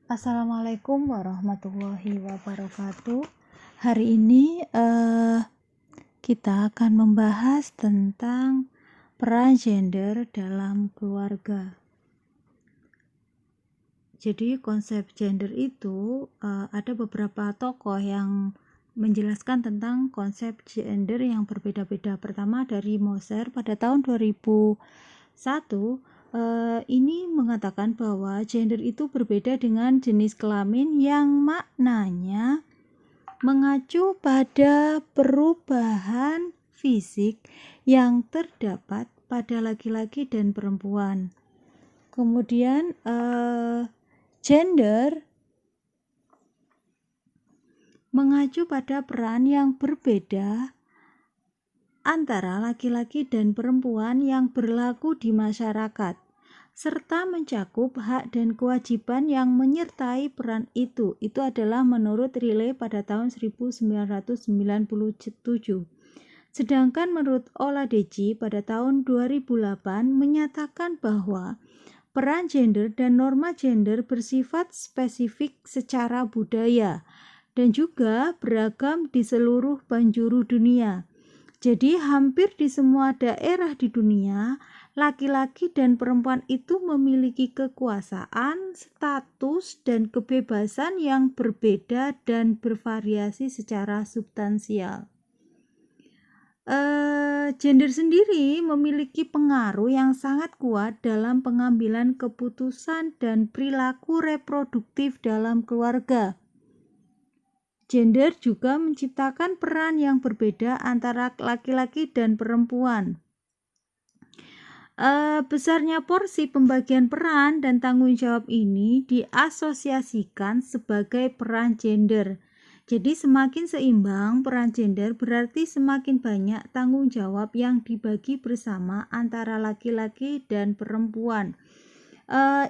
Assalamualaikum warahmatullahi wabarakatuh. Hari ini kita akan membahas tentang peran gender dalam keluarga. Jadi konsep gender itu ada beberapa tokoh yang menjelaskan tentang konsep gender yang berbeda-beda. Pertama dari Moser pada tahun 2001 ini mengatakan bahwa gender itu berbeda dengan jenis kelamin yang maknanya mengacu pada perubahan fisik yang terdapat pada laki-laki dan perempuan. Kemudian gender mengacu pada peran yang berbeda antara laki-laki dan perempuan yang berlaku di masyarakat, serta mencakup hak dan kewajiban yang menyertai peran itu. Itu adalah menurut Riley pada tahun 1997. Sedangkan menurut Oladeji pada tahun 2008 menyatakan bahwa peran gender dan norma gender bersifat spesifik secara budaya dan juga beragam di seluruh penjuru dunia. Jadi hampir di semua daerah di dunia, laki-laki dan perempuan itu memiliki kekuasaan, status, dan kebebasan yang berbeda dan bervariasi secara substansial. Gender sendiri memiliki pengaruh yang sangat kuat dalam pengambilan keputusan dan perilaku reproduktif dalam keluarga. Gender juga menciptakan peran yang berbeda antara laki-laki dan perempuan. Besarnya porsi pembagian peran dan tanggung jawab ini diasosiasikan sebagai peran gender. Jadi semakin seimbang peran gender berarti semakin banyak tanggung jawab yang dibagi bersama antara laki-laki dan perempuan.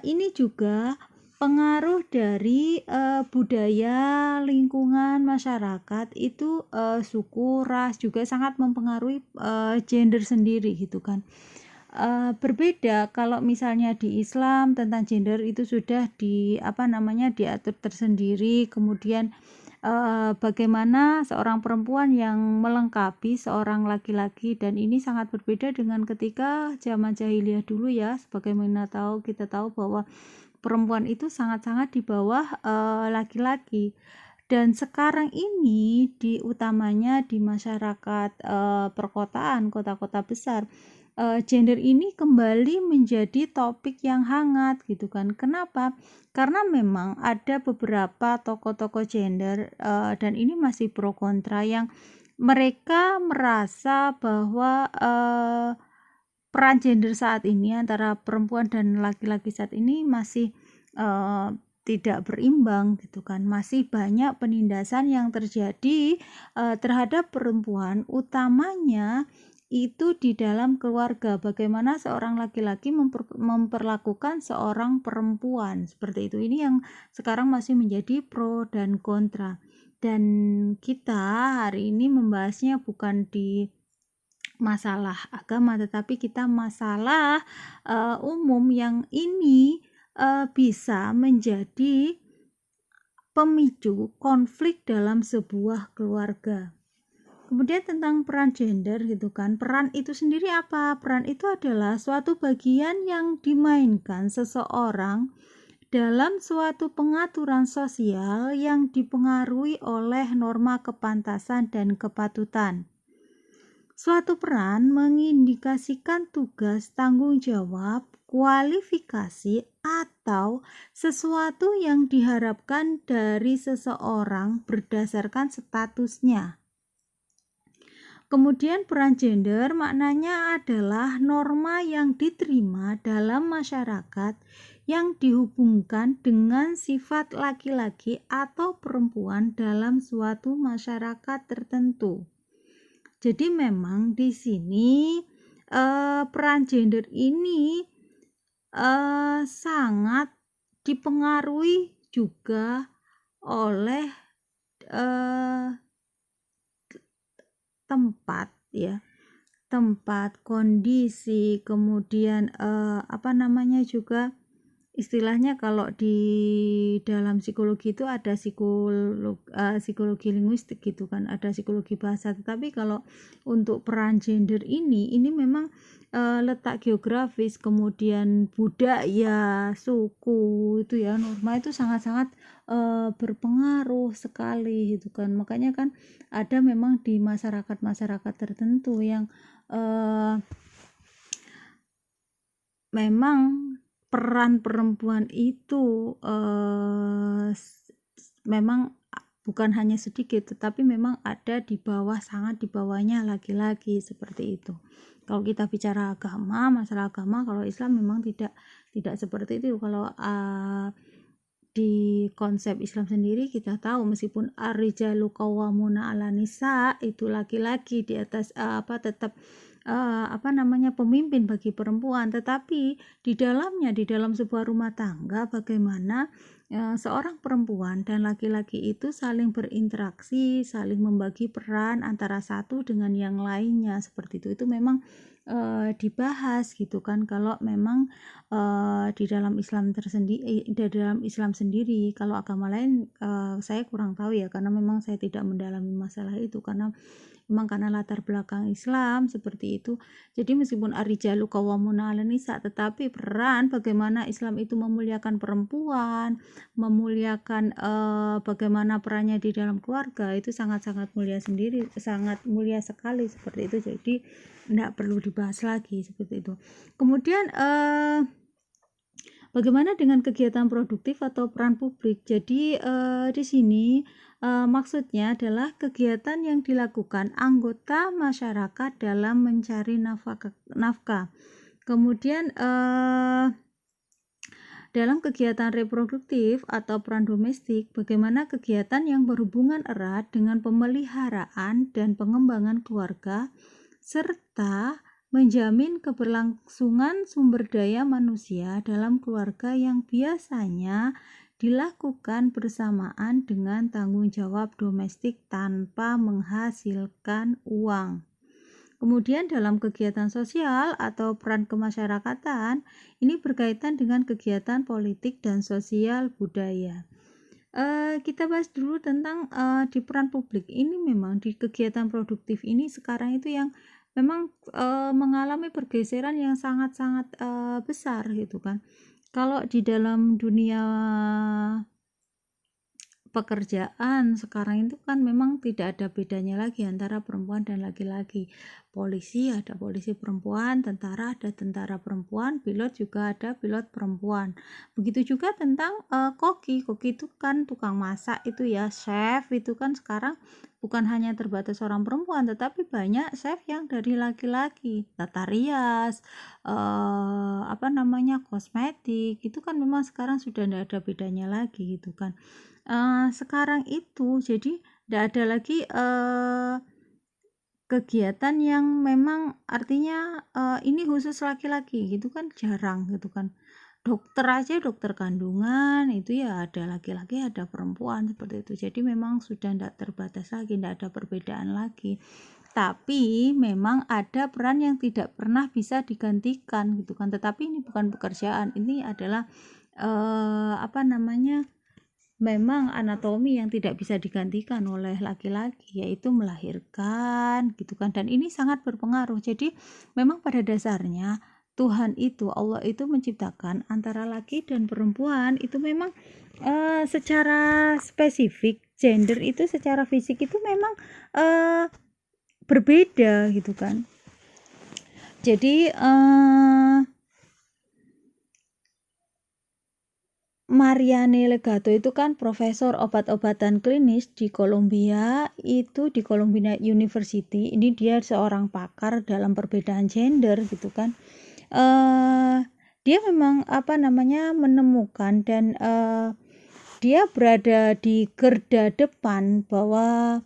Ini juga pengaruh dari budaya, lingkungan, masyarakat itu suku, ras juga sangat mempengaruhi gender sendiri gitu kan. Berbeda kalau misalnya di Islam tentang gender itu sudah diatur tersendiri. Kemudian bagaimana seorang perempuan yang melengkapi seorang laki-laki, dan ini sangat berbeda dengan ketika zaman jahiliyah dulu ya. Sebagaimana kita tahu bahwa perempuan itu sangat-sangat di bawah laki-laki. Dan sekarang ini utamanya di masyarakat perkotaan, kota-kota besar, gender ini kembali menjadi topik yang hangat gitu kan. Kenapa? Karena memang ada beberapa tokoh-tokoh gender dan ini masih pro kontra yang mereka merasa bahwa peran gender saat ini antara perempuan dan laki-laki saat ini masih tidak berimbang gitu kan. Masih banyak penindasan yang terjadi terhadap perempuan, utamanya itu di dalam keluarga. Bagaimana seorang laki-laki memperlakukan seorang perempuan seperti itu. Ini yang sekarang masih menjadi pro dan kontra. Dan kita hari ini membahasnya bukan di masalah agama, tetapi kita masalah umum yang ini bisa menjadi pemicu konflik dalam sebuah keluarga. Kemudian tentang peran gender gitu kan. Peran itu sendiri apa? Peran itu adalah suatu bagian yang dimainkan seseorang dalam suatu pengaturan sosial yang dipengaruhi oleh norma kepantasan dan kepatutan. Suatu peran mengindikasikan tugas, tanggung jawab, kualifikasi, atau sesuatu yang diharapkan dari seseorang berdasarkan statusnya. Kemudian peran gender maknanya adalah norma yang diterima dalam masyarakat yang dihubungkan dengan sifat laki-laki atau perempuan dalam suatu masyarakat tertentu. Jadi memang di sini peran gender ini sangat dipengaruhi juga oleh tempat, kondisi, kemudian juga istilahnya kalau di dalam psikologi itu ada psikologi linguistik gitu kan, ada psikologi bahasa. Tetapi kalau untuk peran gender ini memang letak geografis, kemudian budaya, suku itu ya, norma itu sangat-sangat berpengaruh sekali gitu kan. Makanya kan ada memang di masyarakat tertentu yang memang peran perempuan itu memang bukan hanya sedikit, tetapi memang ada di bawah, sangat di bawahnya laki-laki, seperti itu. Kalau kita bicara agama, masalah agama, kalau Islam memang tidak seperti itu. Kalau di konsep Islam sendiri kita tahu, meskipun ar-rijalu qawwamuna 'alan nisa, itu laki-laki di atas tetap pemimpin bagi perempuan, tetapi di dalam sebuah rumah tangga bagaimana seorang perempuan dan laki-laki itu saling berinteraksi, saling membagi peran antara satu dengan yang lainnya, seperti itu memang dibahas gitu kan. Kalau memang di dalam Islam sendiri, kalau agama lain saya kurang tahu ya, karena memang saya tidak mendalami masalah itu, karena latar belakang Islam seperti itu. Jadi meskipun ar-rijalu qawwamuna 'alan nisa, tetapi peran bagaimana Islam itu memuliakan perempuan, memuliakan bagaimana perannya di dalam keluarga, itu sangat-sangat mulia sangat mulia sekali, seperti itu. Jadi tidak perlu dibahas lagi, seperti itu. Kemudian bagaimana dengan kegiatan produktif atau peran publik? Jadi di sini maksudnya adalah kegiatan yang dilakukan anggota masyarakat dalam mencari nafkah. Kemudian dalam kegiatan reproduktif atau peran domestik, bagaimana kegiatan yang berhubungan erat dengan pemeliharaan dan pengembangan keluarga, serta menjamin keberlangsungan sumber daya manusia dalam keluarga yang biasanya dilakukan bersamaan dengan tanggung jawab domestik tanpa menghasilkan uang. Kemudian dalam kegiatan sosial atau peran kemasyarakatan, ini berkaitan dengan kegiatan politik dan sosial budaya. Kita bahas dulu tentang di peran publik. Ini memang di kegiatan produktif ini sekarang itu yang memang mengalami pergeseran yang sangat-sangat besar gitu kan. Kalau di dalam dunia pekerjaan sekarang itu kan memang tidak ada bedanya lagi antara perempuan dan laki-laki. Polisi ada polisi perempuan, tentara ada tentara perempuan, pilot juga ada pilot perempuan. Begitu juga tentang koki itu kan tukang masak itu ya, chef itu kan sekarang bukan hanya terbatas orang perempuan, tetapi banyak chef yang dari laki-laki. Tata rias, kosmetik, itu kan memang sekarang sudah tidak ada bedanya lagi gitu kan. Sekarang itu jadi tidak ada lagi kegiatan yang memang artinya ini khusus laki-laki gitu kan, jarang gitu kan. Dokter aja, dokter kandungan itu ya ada laki-laki ada perempuan, seperti itu. Jadi memang sudah tidak terbatas lagi, tidak ada perbedaan lagi. Tapi memang ada peran yang tidak pernah bisa digantikan gitu kan. Tetapi ini bukan pekerjaan, ini adalah memang anatomi yang tidak bisa digantikan oleh laki-laki, yaitu melahirkan gitu kan. Dan ini sangat berpengaruh. Jadi memang pada dasarnya Tuhan itu, Allah itu menciptakan antara laki dan perempuan itu memang secara spesifik gender itu secara fisik itu memang berbeda gitu kan. Jadi Marianne Legato itu kan profesor obat-obatan klinis di Columbia University. Ini dia seorang pakar dalam perbedaan gender gitu kan. Dia memang menemukan dan dia berada di garda depan bahwa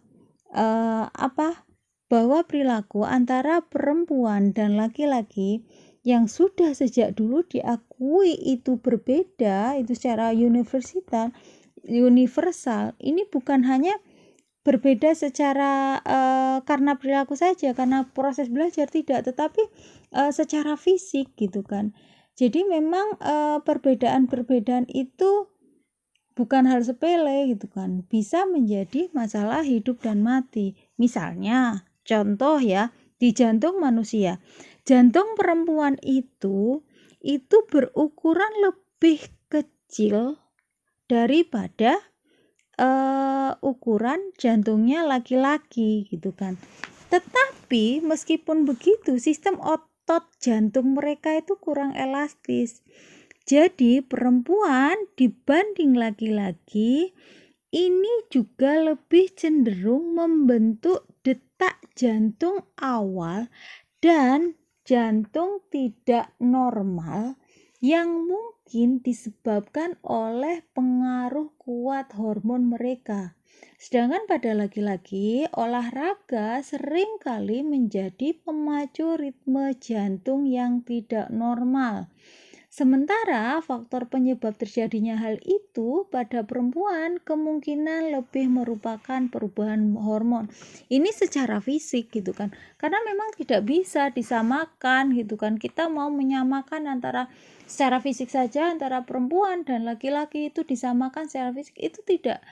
bahwa perilaku antara perempuan dan laki-laki yang sudah sejak dulu diakui itu berbeda, itu secara universal, ini bukan hanya berbeda secara karena perilaku saja, karena proses belajar tidak, tetapi secara fisik gitu kan. Jadi memang perbedaan-perbedaan itu bukan hal sepele gitu kan, bisa menjadi masalah hidup dan mati. Misalnya, contoh ya, di jantung manusia. Jantung perempuan itu berukuran lebih kecil daripada ukuran jantungnya laki-laki gitu kan. Tetapi meskipun begitu, sistem otot jantung mereka itu kurang elastis. Jadi perempuan dibanding laki-laki ini juga lebih cenderung membentuk detak jantung awal dan jantung tidak normal yang mungkin disebabkan oleh pengaruh kuat hormon mereka. Sedangkan pada laki-laki, olahraga seringkali menjadi pemacu ritme jantung yang tidak normal. Sementara faktor penyebab terjadinya hal itu pada perempuan kemungkinan lebih merupakan perubahan hormon. Ini secara fisik gitu kan. Karena memang tidak bisa disamakan gitu kan. Kita mau menyamakan antara secara fisik saja antara perempuan dan laki-laki itu disamakan secara fisik itu tidak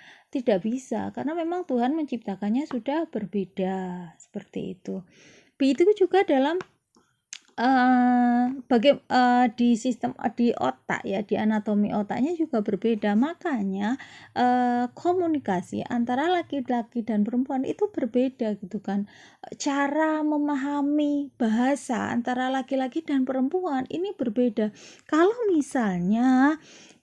bisa karena memang Tuhan menciptakannya sudah berbeda seperti itu. Begitu juga dalam di sistem di otak ya, di anatomi otaknya juga berbeda. Makanya komunikasi antara laki-laki dan perempuan itu berbeda gitu kan. Cara memahami bahasa antara laki-laki dan perempuan ini berbeda. Kalau misalnya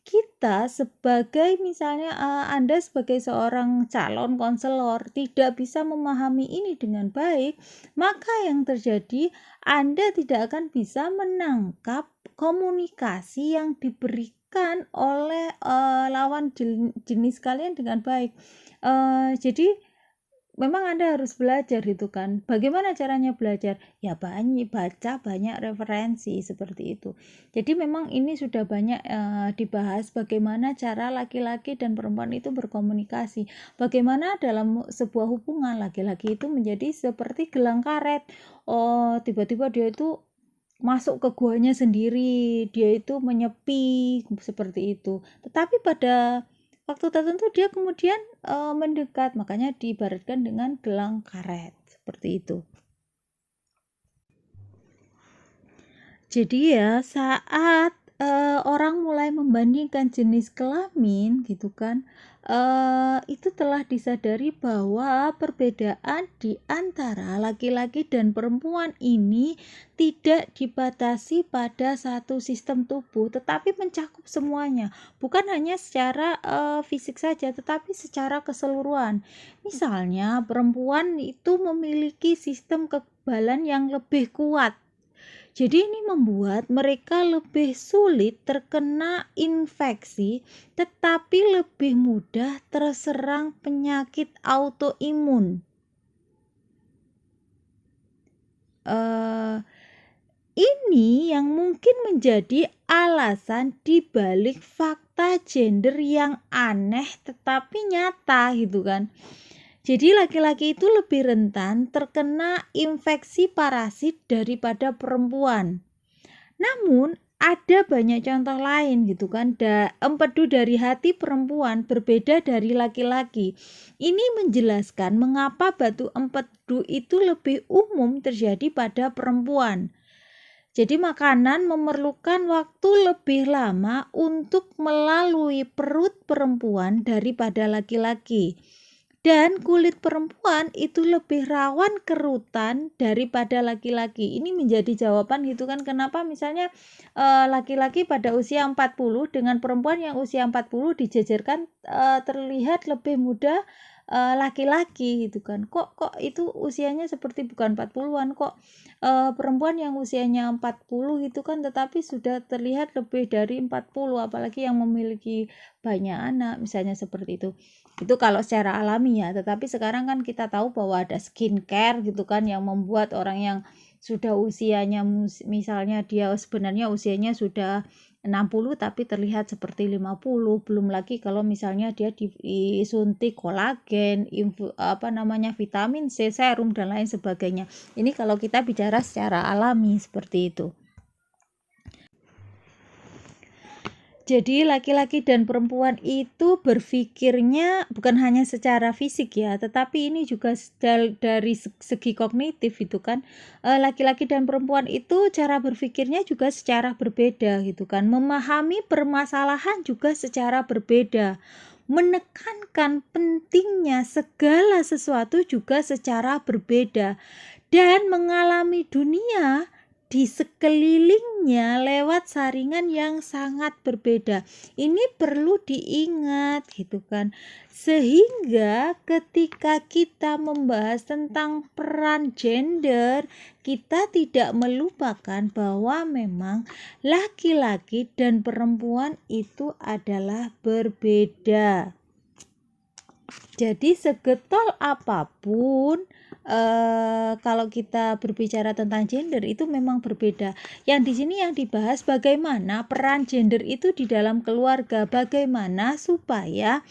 kita sebagai misalnya Anda sebagai seorang calon konselor tidak bisa memahami ini dengan baik, maka yang terjadi Anda tidak akan bisa menangkap komunikasi yang diberikan oleh lawan jenis kalian dengan baik. Jadi memang Anda harus belajar gitu kan. Bagaimana caranya belajar? Ya baca banyak referensi seperti itu. Jadi memang ini sudah banyak dibahas bagaimana cara laki-laki dan perempuan itu berkomunikasi. Bagaimana dalam sebuah hubungan laki-laki itu menjadi seperti gelang karet. Oh, tiba-tiba dia itu masuk ke guanya sendiri, dia itu menyepi seperti itu. Tetapi pada waktu tertentu dia kemudian mendekat, makanya diibaratkan dengan gelang karet seperti itu. Jadi ya saat orang mulai membandingkan jenis kelamin gitu kan, itu telah disadari bahwa perbedaan di antara laki-laki dan perempuan ini tidak dibatasi pada satu sistem tubuh, tetapi mencakup semuanya, bukan hanya secara fisik saja, tetapi secara keseluruhan. Misalnya perempuan itu memiliki sistem kekebalan yang lebih kuat. Jadi ini membuat mereka lebih sulit terkena infeksi, tetapi lebih mudah terserang penyakit autoimun. Ini yang mungkin menjadi alasan dibalik fakta gender yang aneh tetapi nyata gitu kan. Jadi laki-laki itu lebih rentan terkena infeksi parasit daripada perempuan. Namun ada banyak contoh lain gitu kan. Empedu dari hati perempuan berbeda dari laki-laki. Ini menjelaskan mengapa batu empedu itu lebih umum terjadi pada perempuan. Jadi makanan memerlukan waktu lebih lama untuk melalui perut perempuan daripada laki-laki. Dan kulit perempuan itu lebih rawan kerutan daripada laki-laki. Ini menjadi jawaban gitu kan kenapa misalnya laki-laki pada usia 40 dengan perempuan yang usia 40 dijajarkan terlihat lebih muda laki-laki gitu kan. Kok itu usianya seperti bukan 40-an kok perempuan yang usianya 40 itu kan tetapi sudah terlihat lebih dari 40 apalagi yang memiliki banyak anak misalnya seperti itu. Itu kalau secara alami ya, tetapi sekarang kan kita tahu bahwa ada skincare gitu kan yang membuat orang yang sudah usianya misalnya dia sebenarnya usianya sudah 60 tapi terlihat seperti 50. Belum lagi kalau misalnya dia disuntik kolagen, vitamin C, serum dan lain sebagainya. Ini kalau kita bicara secara alami seperti itu. Jadi laki-laki dan perempuan itu berpikirnya bukan hanya secara fisik ya, tetapi ini juga dari segi kognitif itu kan. Laki-laki dan perempuan itu cara berpikirnya juga secara berbeda gitu kan. Memahami permasalahan juga secara berbeda. Menekankan pentingnya segala sesuatu juga secara berbeda. Dan mengalami dunia di sekelilingnya lewat saringan yang sangat berbeda. Ini perlu diingat gitu kan. Sehingga ketika kita membahas tentang peran gender, kita tidak melupakan bahwa memang laki-laki dan perempuan itu adalah berbeda. Jadi segetol apapun kalau kita berbicara tentang gender itu memang berbeda. Yang di sini yang dibahas bagaimana peran gender itu di dalam keluarga, bagaimana supaya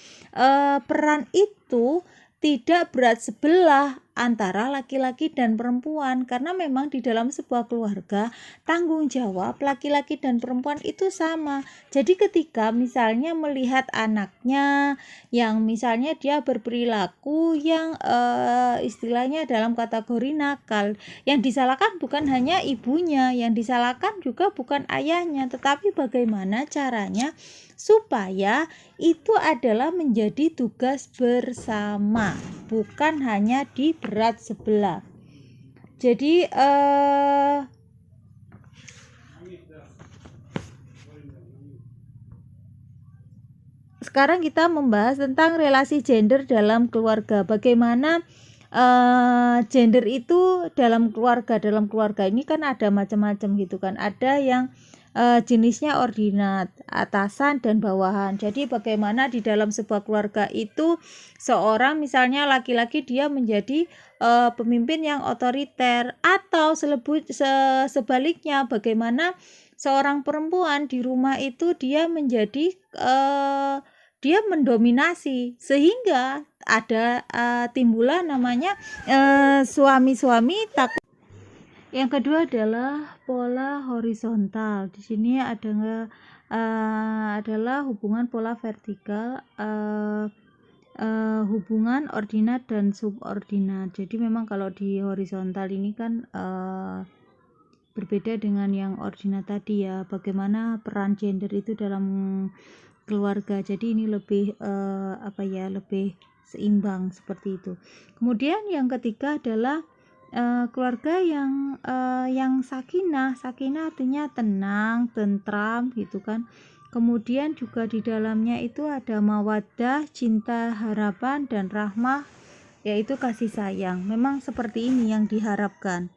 peran itu tidak berat sebelah antara laki-laki dan perempuan, karena memang di dalam sebuah keluarga tanggung jawab laki-laki dan perempuan itu sama. Jadi ketika misalnya melihat anaknya yang misalnya dia berperilaku yang istilahnya dalam kategori nakal, yang disalahkan bukan hanya ibunya, yang disalahkan juga bukan ayahnya, tetapi bagaimana caranya supaya itu adalah menjadi tugas bersama, bukan hanya di berat sebelah. Jadi sekarang kita membahas tentang relasi gender dalam keluarga. Bagaimana gender itu dalam keluarga. Dalam keluarga ini kan ada macam-macam gitu kan. Ada yang jenisnya ordinat, atasan dan bawahan. Jadi bagaimana di dalam sebuah keluarga itu seorang misalnya laki-laki dia menjadi pemimpin yang otoriter, atau sebaliknya bagaimana seorang perempuan di rumah itu dia menjadi dia mendominasi, sehingga ada timbulah namanya suami-suami takut. Yang kedua adalah pola horizontal. Di sini adalah hubungan pola vertikal, hubungan ordinat dan subordinat. Jadi memang kalau di horizontal ini kan berbeda dengan yang ordinat tadi ya. Bagaimana peran gender itu dalam keluarga. Jadi ini lebih lebih seimbang seperti itu. Kemudian yang ketiga adalah keluarga yang sakinah. Sakinah artinya tenang, tentram gitu kan. Kemudian juga di dalamnya itu ada mawaddah, cinta, harapan, dan rahmah, yaitu kasih sayang. Memang seperti ini yang diharapkan.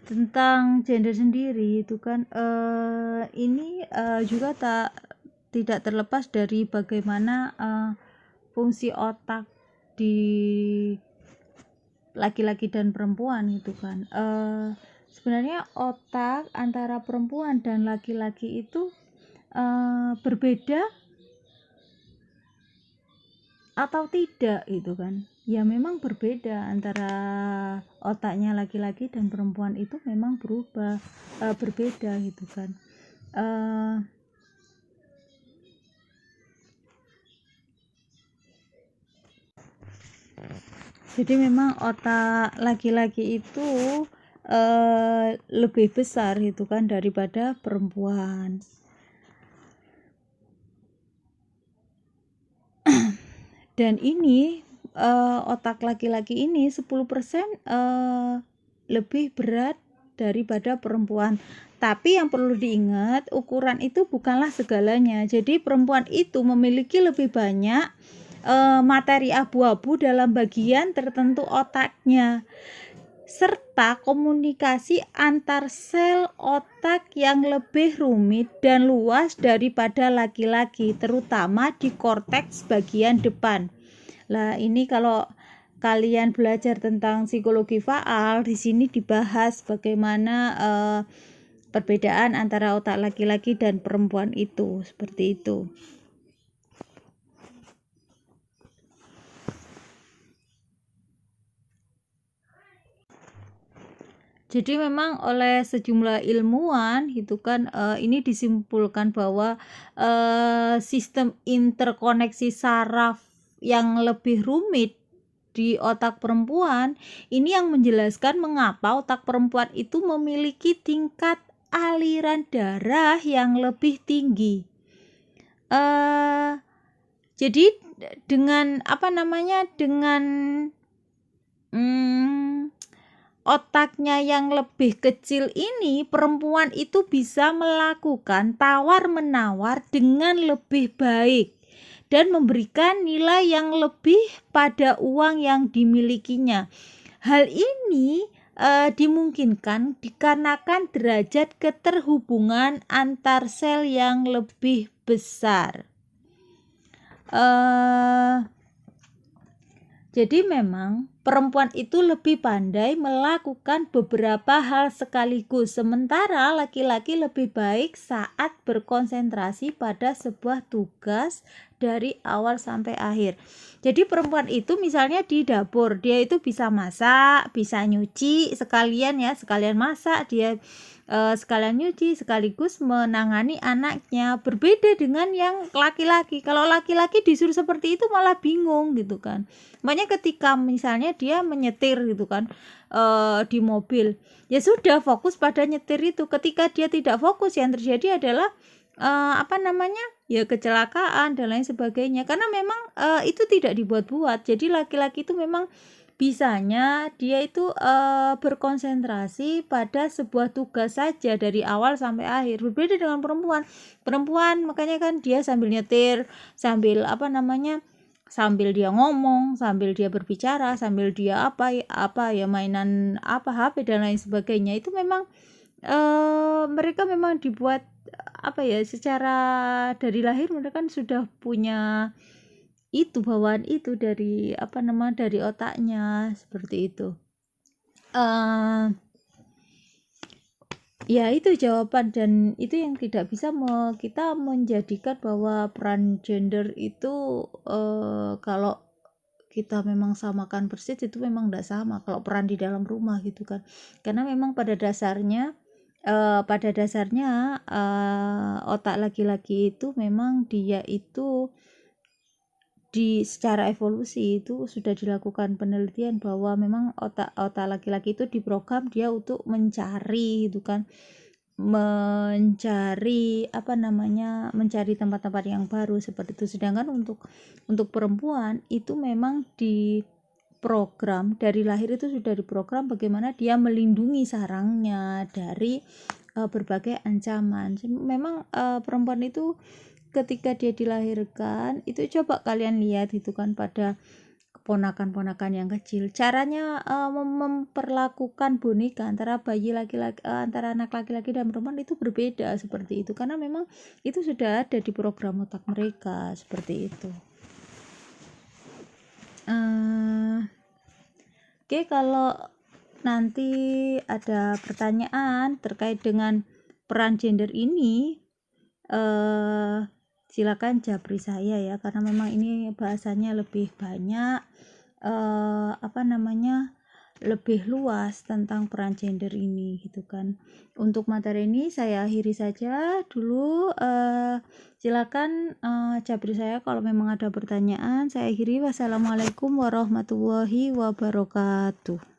Tentang gender sendiri itu kan ini juga tidak terlepas dari bagaimana fungsi otak di laki-laki dan perempuan itu kan. Sebenarnya otak antara perempuan dan laki-laki itu berbeda atau tidak itu kan. Ya memang berbeda, antara otaknya laki-laki dan perempuan itu memang berbeda gitu kan. Jadi memang otak laki-laki itu lebih besar gitu kan daripada perempuan. Dan ini otak laki-laki ini 10% lebih berat daripada perempuan. Tapi yang perlu diingat, ukuran itu bukanlah segalanya. Jadi perempuan itu memiliki lebih banyak materi abu-abu dalam bagian tertentu otaknya, serta komunikasi antar sel otak yang lebih rumit dan luas daripada laki-laki, terutama di korteks bagian depan. Lah ini kalau kalian belajar tentang psikologi faal, di sini dibahas bagaimana perbedaan antara otak laki-laki dan perempuan itu, seperti itu. Jadi memang oleh sejumlah ilmuwan gitu kan, ini disimpulkan bahwa sistem interkoneksi saraf yang lebih rumit di otak perempuan ini yang menjelaskan mengapa otak perempuan itu memiliki tingkat aliran darah yang lebih tinggi. Jadi dengan otaknya yang lebih kecil ini, perempuan itu bisa melakukan tawar-menawar dengan lebih baik dan memberikan nilai yang lebih pada uang yang dimilikinya. Hal ini dimungkinkan dikarenakan derajat keterhubungan antar sel yang lebih besar. Jadi memang perempuan itu lebih pandai melakukan beberapa hal sekaligus, sementara laki-laki lebih baik saat berkonsentrasi pada sebuah tugas dari awal sampai akhir. Jadi perempuan itu misalnya di dapur, dia itu bisa masak, bisa nyuci sekalian masak, dia sekalian nyuci sekaligus menangani anaknya. Berbeda dengan yang laki-laki. Kalau laki-laki disuruh seperti itu malah bingung gitu kan. Makanya ketika misalnya dia menyetir gitu kan di mobil, ya sudah fokus pada nyetir itu. Ketika dia tidak fokus, yang terjadi adalah ya kecelakaan dan lain sebagainya, karena memang itu tidak dibuat-buat. Jadi laki-laki itu memang bisanya dia itu berkonsentrasi pada sebuah tugas saja dari awal sampai akhir. Berbeda dengan perempuan makanya kan dia sambil nyetir, sambil sambil dia ngomong, sambil dia berbicara, sambil dia mainan HP dan lain sebagainya. Itu memang mereka memang dibuat secara dari lahir mereka kan sudah punya itu, bawaan itu dari dari otaknya seperti itu. Ya itu jawaban, dan itu yang tidak bisa kita menjadikan bahwa peran gender itu kalau kita memang samakan persis itu memang tidak sama kalau peran di dalam rumah gitu kan, karena memang pada dasarnya otak laki-laki itu memang dia itu secara evolusi itu sudah dilakukan penelitian bahwa memang otak laki-laki itu diprogram dia untuk mencari gitu kan, mencari tempat-tempat yang baru seperti itu. Sedangkan untuk perempuan itu memang diprogram dari lahir, itu sudah diprogram bagaimana dia melindungi sarangnya dari berbagai ancaman. Memang perempuan itu ketika dia dilahirkan itu, coba kalian lihat itu kan pada keponakan-ponakan yang kecil, caranya memperlakukan boneka antara bayi laki-laki, antara anak laki-laki dan perempuan itu berbeda seperti itu, karena memang itu sudah ada di program otak mereka seperti itu. Oke, kalau nanti ada pertanyaan terkait dengan peran gender ini, silakan japri saya ya, karena memang ini bahasanya lebih banyak lebih luas tentang peran gender ini gitu kan. Untuk materi ini saya akhiri saja dulu. Silakan japri saya kalau memang ada pertanyaan. Saya akhiri. Wassalamualaikum warahmatullahi wabarakatuh.